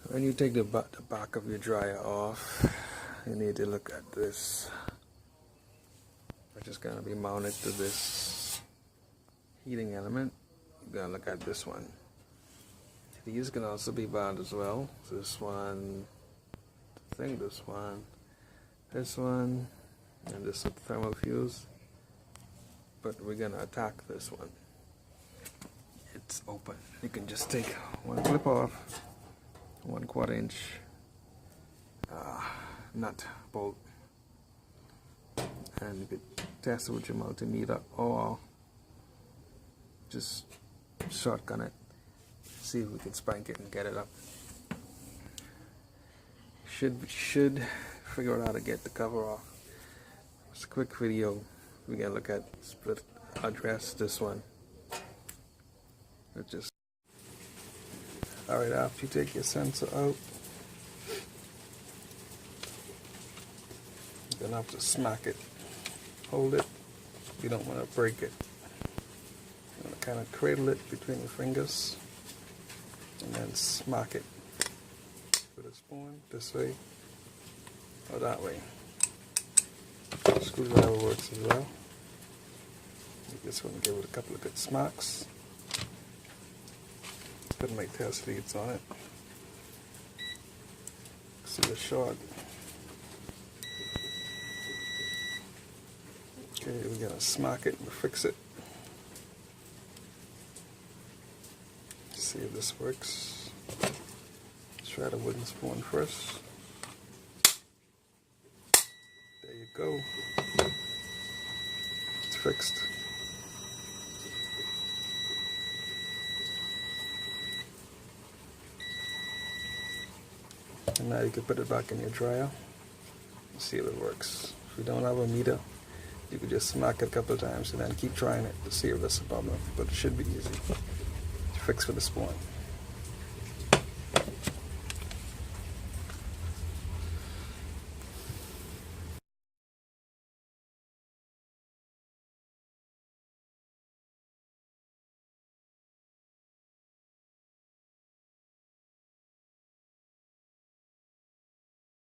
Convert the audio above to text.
When you take the back of your dryer off, you need to look at this, which is going to be mounted to this heating element. You're going to look at this one. These can also be bad as well. This one, I think this one, and this thermal fuse. But we're going to attack this one. It's open. You can just take one clip off, 1/4 inch nut bolt, and you could test it with your multimeter or just shotgun it, see if we can spank it and get it up. Should figure out how to get the cover off. It's a quick video. We're gonna look at split address this one. It just alright, after you take your sensor out, you're gonna have to smack it. Hold it. You don't want to break it. You're gonna kind of cradle it between your fingers and then smack it with a spoon this way or that way. Screwdriver works as well. You just want to give it a couple of good smacks. Put my test leads on it. See the short. Okay, we're gonna smack it and fix it. See if this works. Try the wooden spoon first. There you go. It's fixed. And now you can put it back in your dryer and see if it works. If you don't have a meter, you could just smack it a couple of times and then keep trying it to see if that's a problem. But it should be easy to fix with a spoon.